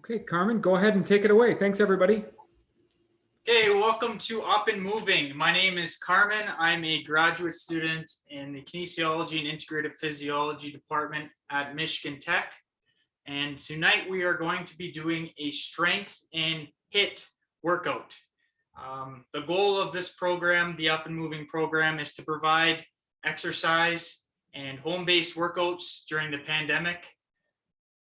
Okay, Carmen, go ahead and take it away. Thanks, everybody. Hey, welcome to Up and Moving. My name is Carmen. I'm a graduate student in the Kinesiology and Integrative Physiology department at Michigan Tech. And tonight we are going to be doing a strength and HIIT workout. The goal of this program, the Up and Moving program, is to provide exercise and home-based workouts during the pandemic,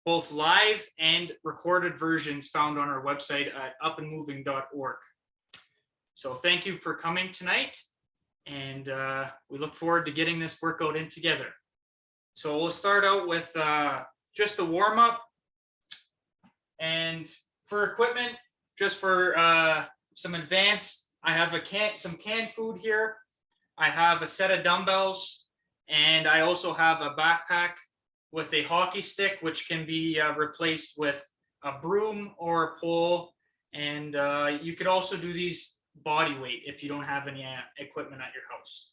both live and recorded versions found on our website at upandmoving.org. So thank you for coming tonight, and we look forward to getting this workout in together. So we'll start out with just a warm-up, and for equipment, just for some advanced, I have some canned food here. I have a set of dumbbells, and I also have a backpack with a hockey stick, which can be replaced with a broom or a pole, and you could also do these body weight if you don't have any equipment at your house.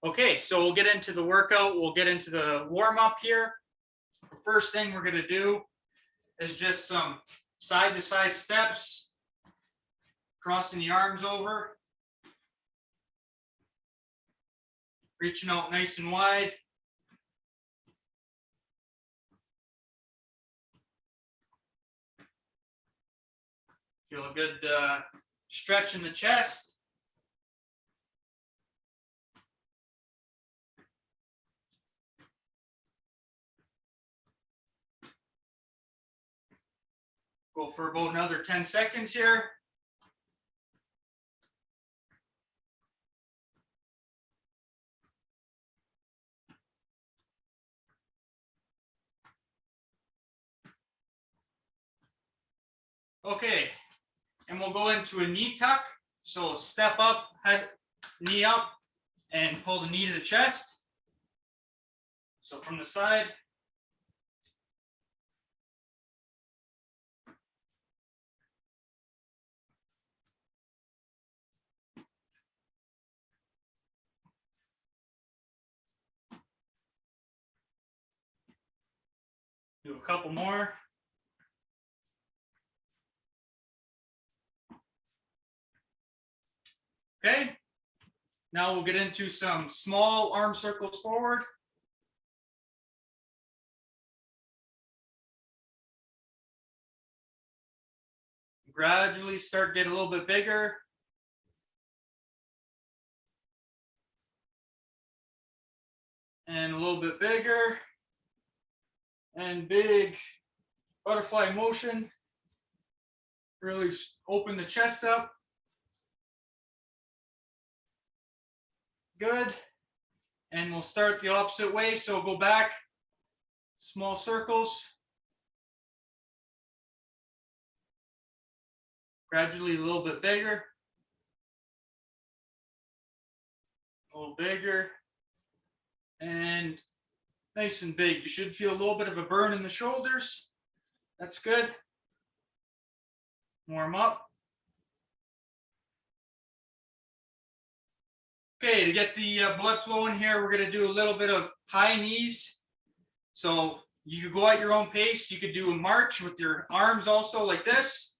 Okay, so we'll get into the workout. We'll get into the warm-up here. The first thing we're going to do is just some side-to-side steps, crossing the arms over, reaching out nice and wide. Feel a good stretch in the chest. Go for about another 10 seconds here. Okay, and we'll go into a knee tuck. So step up, head, knee up, and pull the knee to the chest. So from the side. Do a couple more. Okay, now we'll get into some small arm circles forward. Gradually start getting a little bit bigger. And a little bit bigger. And big butterfly motion. Really open the chest up. Good. And we'll start the opposite way. So go back, small circles. Gradually a little bit bigger. A little bigger. And nice and big. You should feel a little bit of a burn in the shoulders. That's good. Warm up. Okay, to get the blood flowing here, we're going to do a little bit of high knees. So you could go at your own pace. You could do a march with your arms also like this.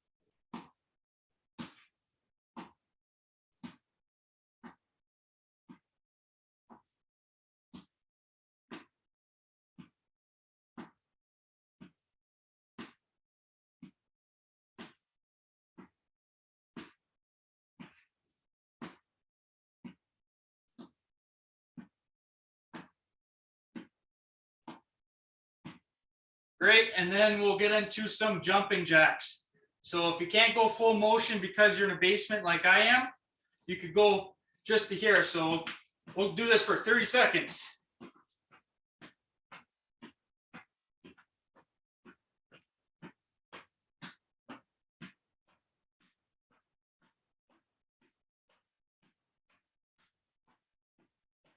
Great, and then we'll get into some jumping jacks. So if you can't go full motion because you're in a basement like I am, you could go just to here. So we'll do this for 30 seconds.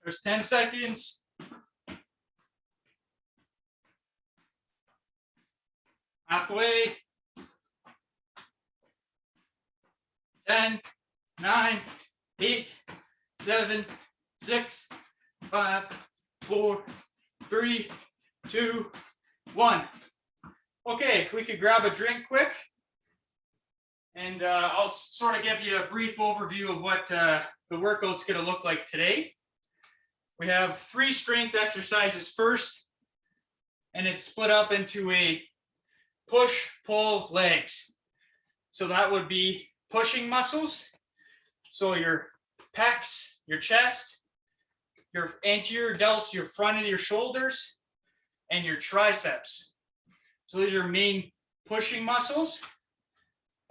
There's 10 seconds. Halfway. 10, 9, 8, 7, 6, 5, 4, 3, 2, 1. Okay, we could grab a drink quick. And I'll sort of give you a brief overview of what the workout's going to look like today. We have 3 strength exercises first, and it's split up into a push, pull, legs. So that would be pushing muscles. So your pecs, your chest, your anterior delts, your front of your shoulders, and your triceps. So these are main pushing muscles.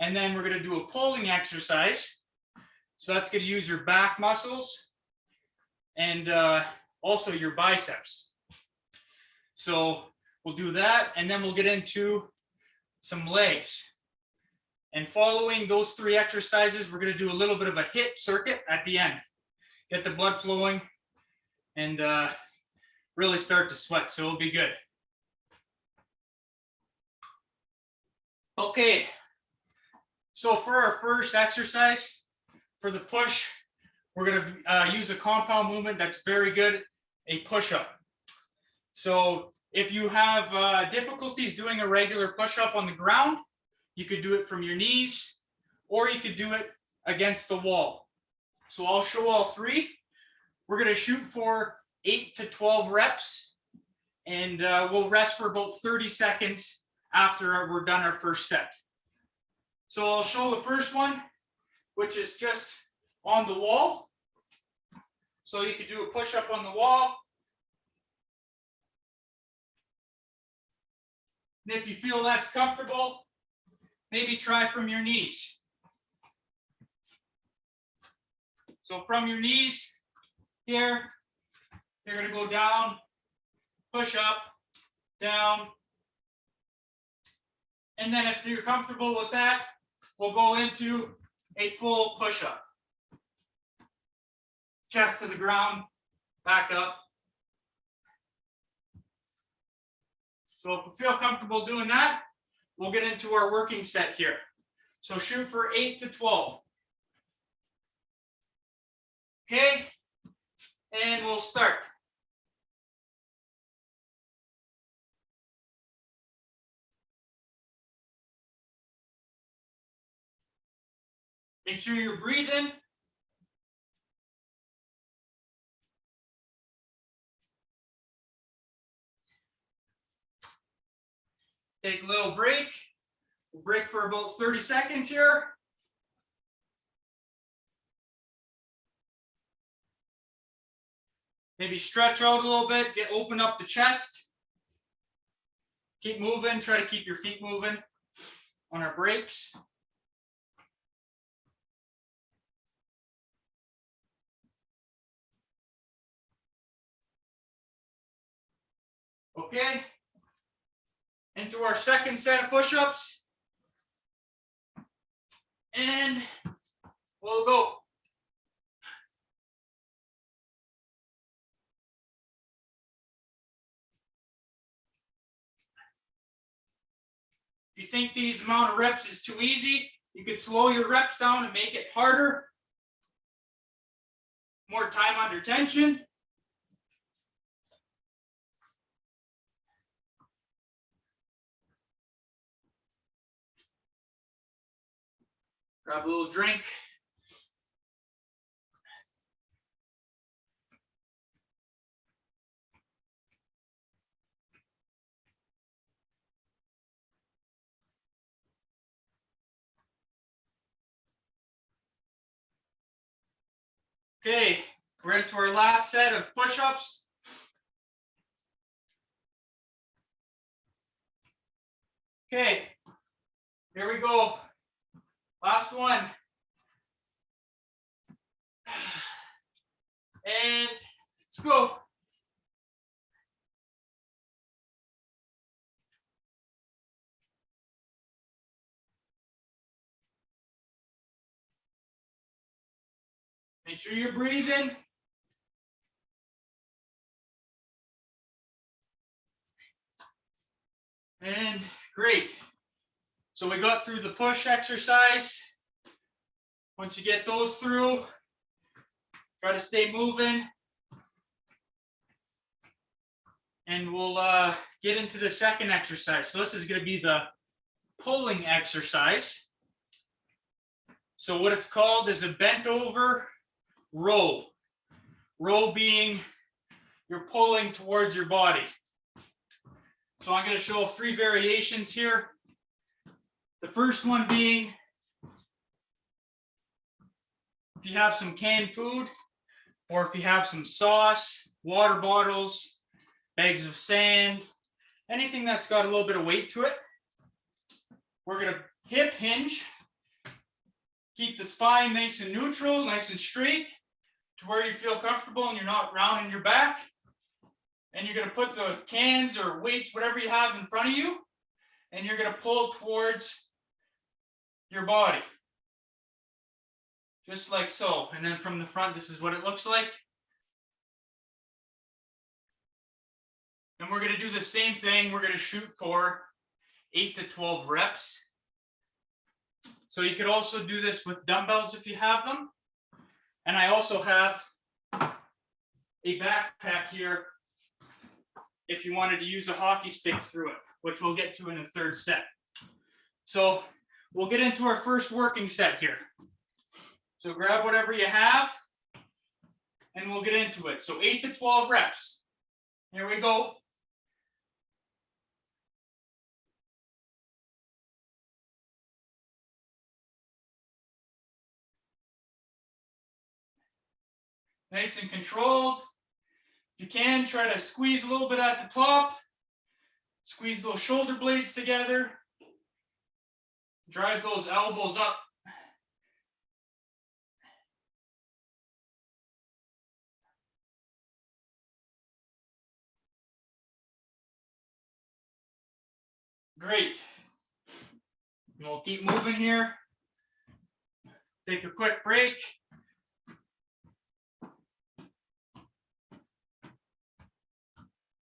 And then we're going to do a pulling exercise. So that's going to use your back muscles and also your biceps. So we'll do that, and then we'll get into some legs. And following those 3 exercises, we're going to do a little bit of a HIIT circuit at the end. Get the blood flowing and really start to sweat, so it'll be good. Okay, so for our first exercise, for the push, we're going to use a compound movement that's very good, a push-up. So if you have difficulties doing a regular push-up on the ground, you could do it from your knees, or you could do it against the wall. So I'll show all 3. We're going to shoot for 8 to 12 reps, and we'll rest for about 30 seconds after we're done our first set. So I'll show the first one, which is just on the wall. So you could do a push-up on the wall. And if you feel that's comfortable, maybe try from your knees. So from your knees here, you're going to go down, push up, down. And then if you're comfortable with that, we'll go into a full push-up. Chest to the ground, back up. So if you feel comfortable doing that, we'll get into our working set here. So shoot for 8 to 12. Okay, and we'll start. Make sure you're breathing. Take a little break. We'll break for about 30 seconds here. Maybe stretch out a little bit, open up the chest. Keep moving, try to keep your feet moving on our breaks. Okay, into our second set of push-ups. And we'll go. If you think these amount of reps is too easy, you could slow your reps down and make it harder. More time under tension. Grab a little drink. Okay, we're into our last set of push-ups. Okay, here we go. Last one. And let's go. Make sure you're breathing. And great. So we got through the push exercise. Once you get those through, try to stay moving. and we'll get into the second exercise. So this is going to be the pulling exercise. So what it's called is a bent over row. Row being you're pulling towards your body. So I'm going to show 3 variations here. The first one being if you have some canned food, or if you have some sauce, water bottles, bags of sand, anything that's got a little bit of weight to it. We're going to hip hinge. Keep the spine nice and neutral, nice and straight to where you feel comfortable and you're not rounding your back. And you're going to put the cans or weights, whatever you have in front of you, and you're going to pull towards your body. Just like so. And then from the front, this is what it looks like. And we're going to do the same thing. We're going to shoot for 8 to 12 reps. So you could also do this with dumbbells if you have them. And I also have a backpack here if you wanted to use a hockey stick through it, which we'll get to in the third set. So we'll get into our first working set here. So grab whatever you have and we'll get into it. So 8 to 12 reps. Here we go. Nice and controlled. If you can, try to squeeze a little bit at the top. Squeeze those shoulder blades together. Drive those elbows up. Great. And we'll keep moving here. Take a quick break.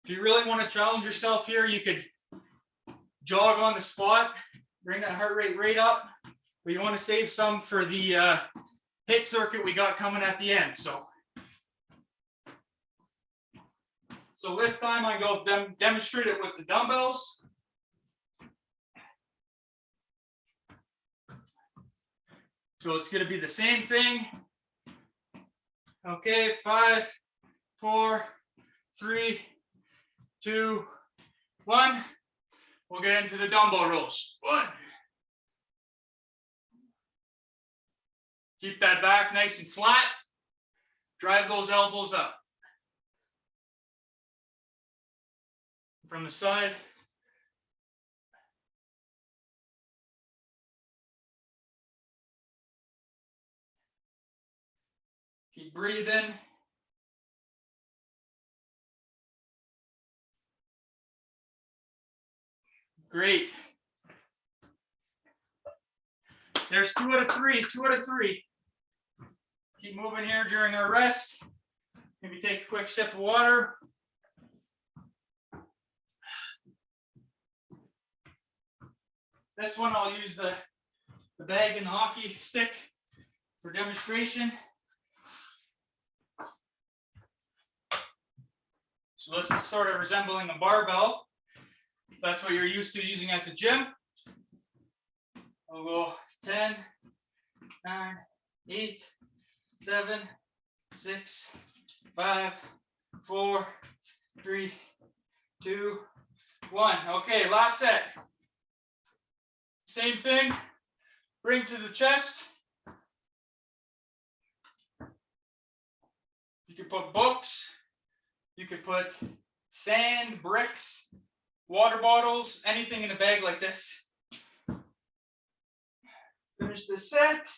If you really want to challenge yourself here, you could jog on the spot, bring that heart rate right up, but you want to save some for the HIIT circuit we got coming at the end. So this time I go demonstrate it with the dumbbells. So it's going to be the same thing. Okay, 5, 4, 3, 2, 1. We'll get into the dumbbell rows. 1. Keep that back nice and flat. Drive those elbows up. From the side. Keep breathing. Great. There's 2 out of 3, 2 out of 3. Keep moving here during our rest. Maybe take a quick sip of water. This one I'll use the bag and the hockey stick for demonstration. So this is sort of resembling a barbell. If that's what you're used to using at the gym. I'll go 10, 9, 8, 7, 6, 5, 4, 3, 2, 1. Okay, last set. Same thing. Bring to the chest. You can put books. You could put sand, bricks, water bottles, anything in a bag like this. Finish the set.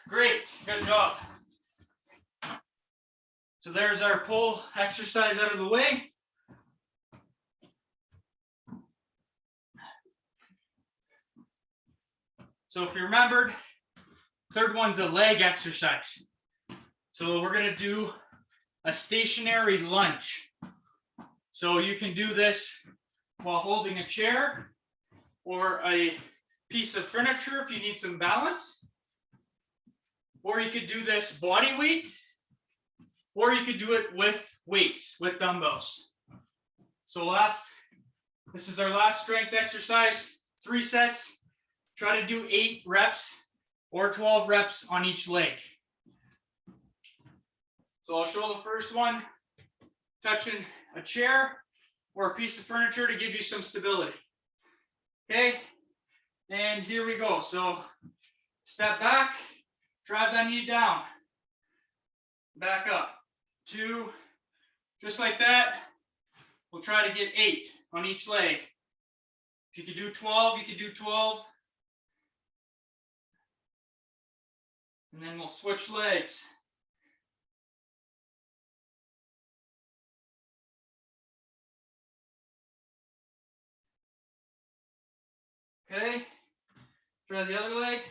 Great, good job. So there's our pull exercise out of the way. So if you remembered, third one's a leg exercise. So we're going to do a stationary lunge. So you can do this while holding a chair or a piece of furniture if you need some balance. or you could do this body weight, or you could do it with weights, with dumbbells. So this is our last strength exercise, 3 sets. Try to do 8 reps or 12 reps on each leg. So I'll show the first one, touching a chair or a piece of furniture to give you some stability. Okay, and here we go. So step back, drive that knee down, back up, 2, just like that. We'll try to get 8 on each leg. If you could do 12, you could do 12. And then we'll switch legs. Okay, try the other leg.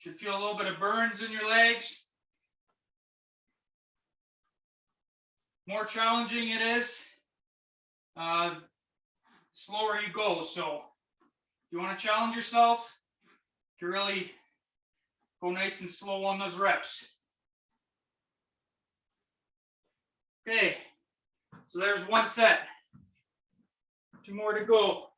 Should feel a little bit of burns in your legs. More challenging it is, slower you go. So if you want to challenge yourself, you really go nice and slow on those reps. Okay, so there's 1 set. 2 more to go.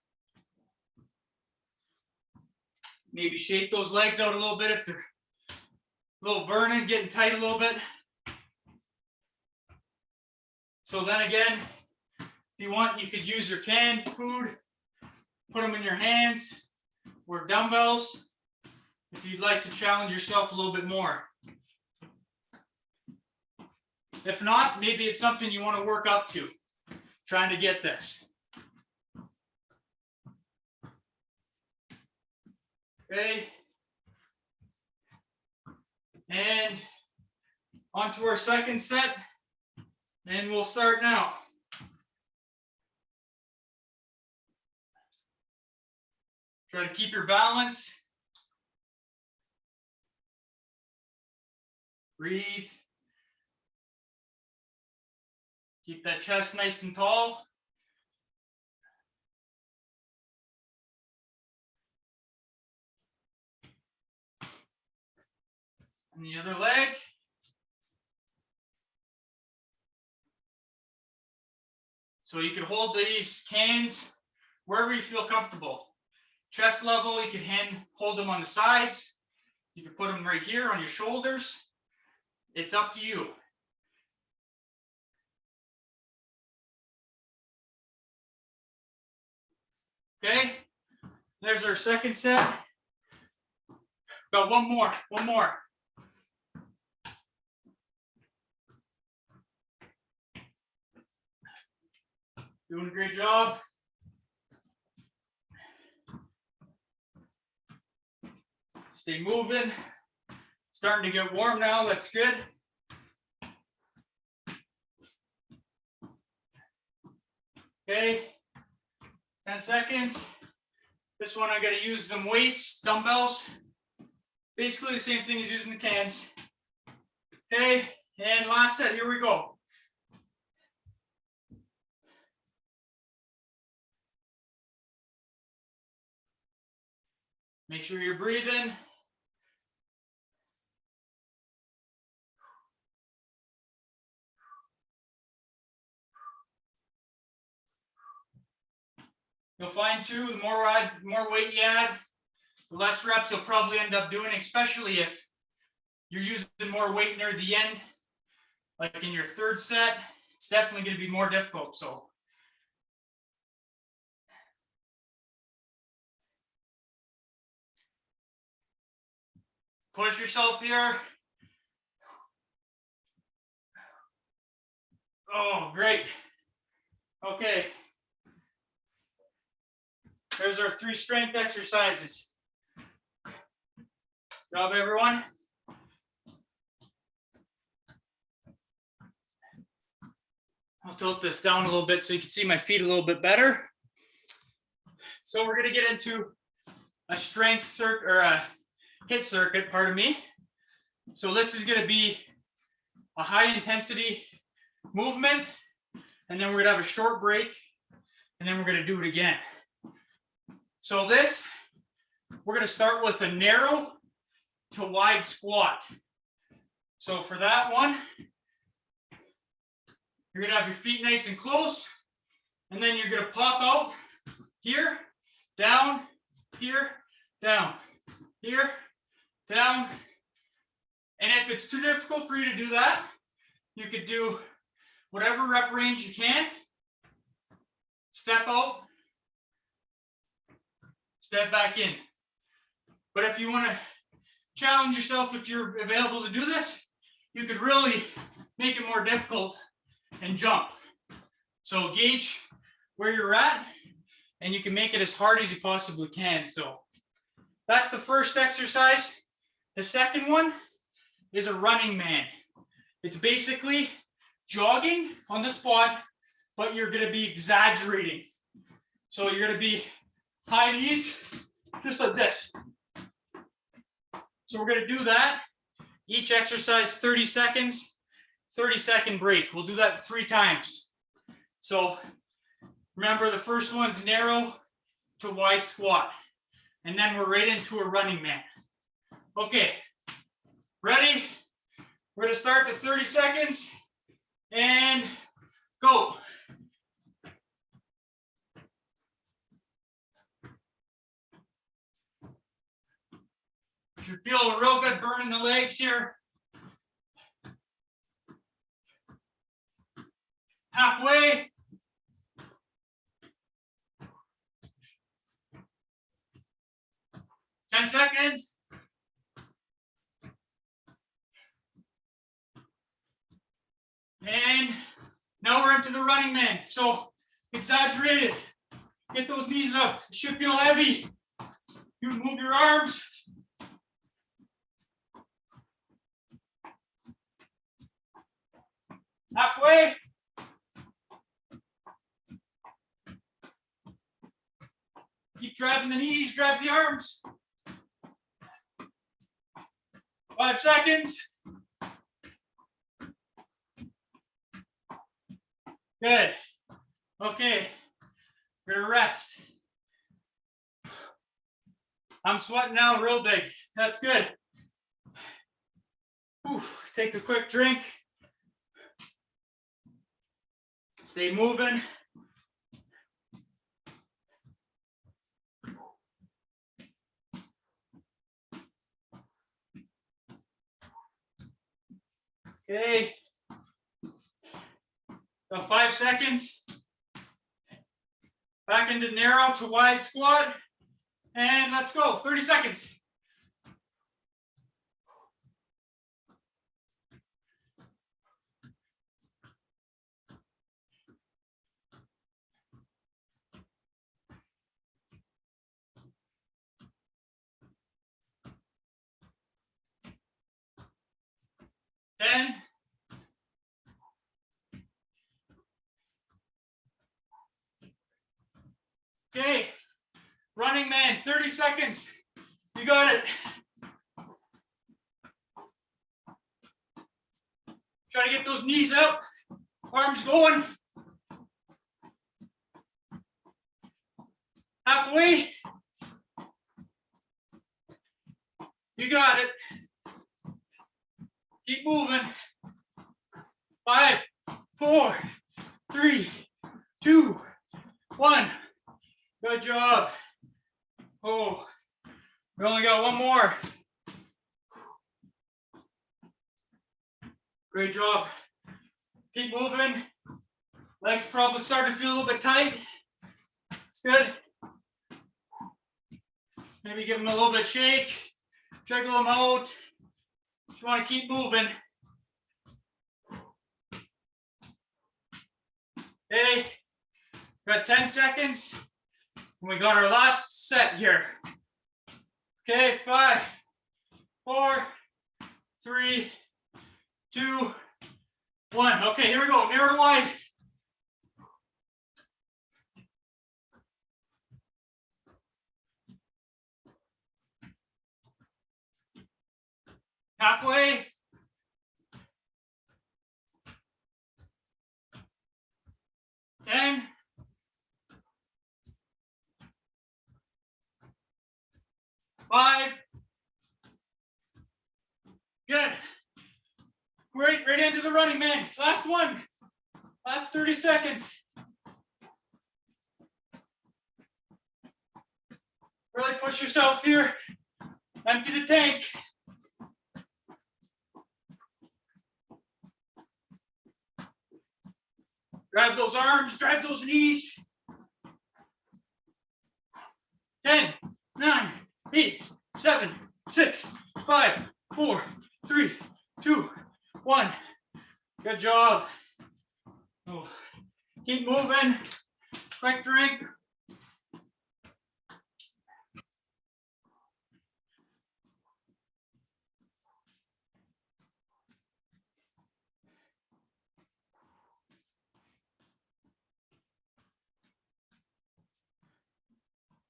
Maybe shake those legs out a little bit if they're a little burning, getting tight a little bit. So then again, if you want, you could use your canned food, put them in your hands, or dumbbells, if you'd like to challenge yourself a little bit more. If not, maybe it's something you want to work up to, trying to get this. Okay. And on to our second set, and we'll start now. Try to keep your balance. Breathe. Keep that chest nice and tall. And the other leg. So you can hold these cans wherever you feel comfortable. Chest level, you can hold them on the sides. You can put them right here on your shoulders. It's up to you. Okay, there's our second set. Got one more. Doing a great job. Stay moving. Starting to get warm now, that's good. Okay, 10 seconds. This one I gotta use some weights, dumbbells. Basically the same thing as using the cans. Okay, and last set, here we go. Make sure you're breathing. You'll find too, the more weight you add, the less reps you'll probably end up doing, especially if you're using more weight near the end. Like in your third set, it's definitely going to be more difficult. So push yourself here. Oh, great. Okay. There's our 3 strength exercises. Good job, everyone. I'll tilt this down a little bit so you can see my feet a little bit better. So we're going to get into a strength circuit, or a HIIT circuit, pardon me. So this is going to be a high intensity movement, and then we're going to have a short break and then we're going to do it again. So this, we're going to start with a narrow to wide squat. So for that one, you're going to have your feet nice and close, and then you're going to pop out here, down, here, down, here, down. And if it's too difficult for you to do that, you could do whatever rep range you can. Step out, step back in. But if you want to challenge yourself, if you're available to do this, you could really make it more difficult and jump. So gauge where you're at, and you can make it as hard as you possibly can. So that's the first exercise. The second one is a running man. It's basically jogging on the spot, but you're going to be exaggerating. So you're going to be high knees, just like this. So we're going to do that. Each exercise 30 seconds, 30-second break. We'll do that 3 times. So remember, the first one's narrow to wide squat. And then we're right into a running man. Okay, ready? We're going to start to 30 seconds and go. You feel a real good burn in the legs here. Halfway. Ten seconds. And now we're into the running man. So exaggerate it. Get those knees up. It should feel heavy. You move your arms. Halfway. Keep driving the knees, drive the arms. 5 seconds. Good. Okay. We're gonna rest. I'm sweating now real big. That's good. Whew. Take a quick drink. Stay moving. Okay. About 5 seconds. Back into narrow to wide squat. And let's go. 30 seconds. Ten. Okay, running man, 30 seconds. You got it. Try to get those knees up, arms going. Halfway. You got it. Keep moving. 5, 4, 3, 2, 1. Good job. Oh, we only got one more. Great job. Keep moving. Legs probably starting to feel a little bit tight. It's good. Maybe give them a little bit shake. Jiggle them out. Just want to keep moving. Okay. Got 10 seconds. We got our last set here. Okay, 5, 4, 3, 2, 1. Okay, here we go. Narrow to wide. Halfway. Ten. 5. Good. Great, right into the running, man. Last one. Last 30 seconds. Really push yourself here. Empty the tank. Drive those arms, drive those knees. 10, 9, 8, 7, 6, 5, 4, 3, 2, 1. Good job. Oh. Keep moving. Quick drink.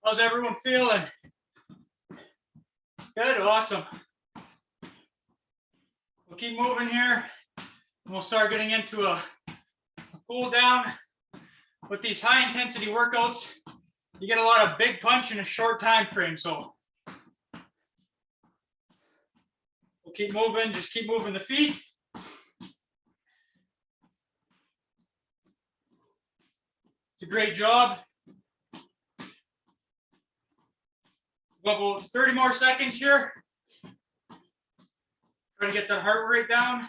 How's everyone feeling? Good, awesome. We'll keep moving here. And we'll start getting into a cool down. With these high intensity workouts, you get a lot of big punch in a short time frame. So we'll keep moving, just keep moving the feet. It's a great job. Go about 30 more seconds here. Try to get that heart rate down.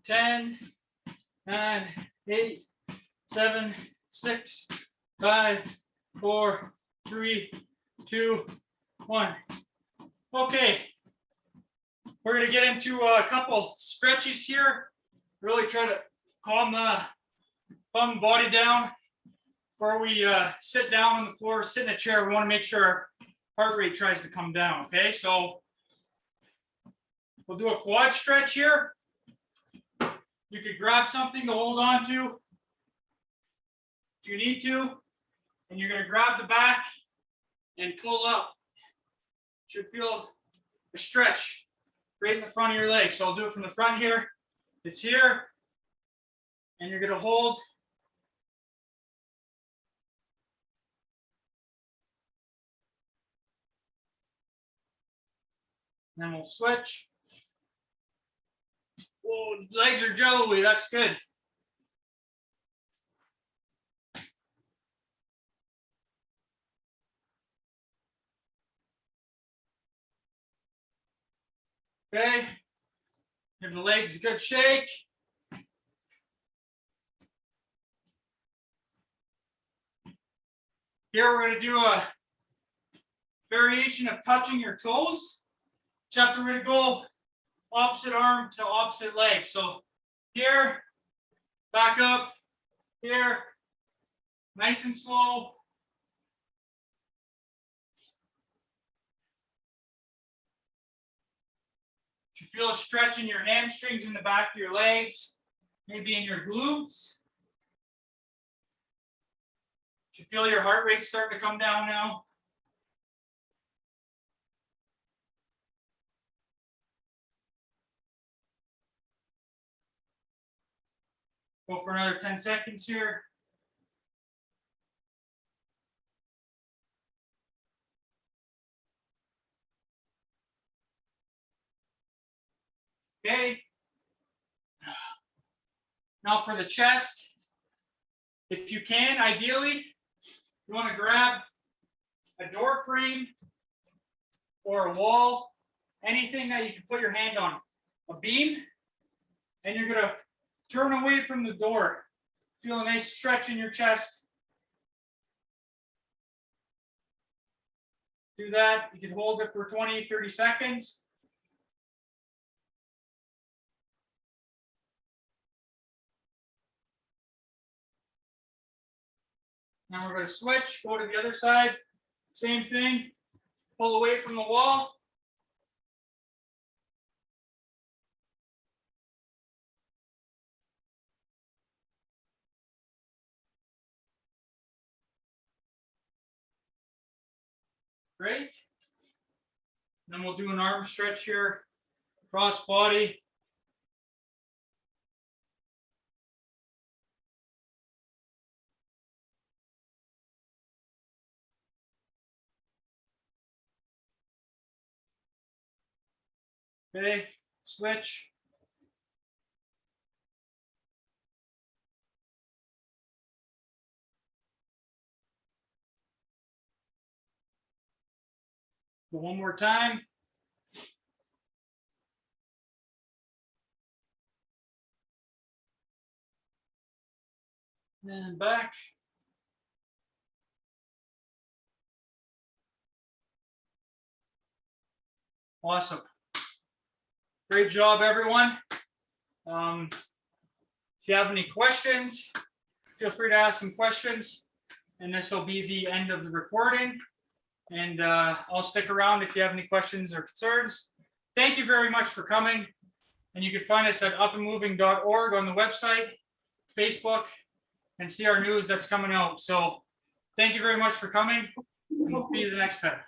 Ten, 9, 8, 7, 6, 5, 4, 3, 2, 1. Okay. We're going to get into a couple stretches here. Really try to calm the body down before we sit down on the floor, sit in a chair. We want to make sure our heart rate tries to come down. Okay, so we'll do a quad stretch here. You could grab something to hold on to if you need to, and you're going to grab the back and pull up. Should feel a stretch right in the front of your leg. So I'll do it from the front here. It's here, and you're going to hold. And then we'll switch. Oh, legs are jello-y. That's good. Okay. Give the legs a good shake. Here we're going to do a variation of touching your toes, except we're going to go opposite arm to opposite leg. So here, back up, here, nice and slow. You feel a stretch in your hamstrings in the back of your legs, maybe in your glutes. You feel your heart rate starting to come down now. Go for another 10 seconds here. Okay. Now for the chest, if you can, ideally, you want to grab a door frame or a wall, anything that you can put your hand on, a beam, and you're going to turn away from the door. Feel a nice stretch in your chest. Do that. You can hold it for 20, 30 seconds. Now we're going to switch, go to the other side. Same thing. Pull away from the wall. Great. Then we'll do an arm stretch here, cross body. Okay, switch. Go one more time. And back. Awesome. Great job, everyone. If you have any questions, feel free to ask some questions. And this will be the end of the recording. And I'll stick around if you have any questions or concerns. Thank you very much for coming. And you can find us at upandmoving.org on the website, Facebook, and see our news that's coming out. So thank you very much for coming. And we'll see you the next time.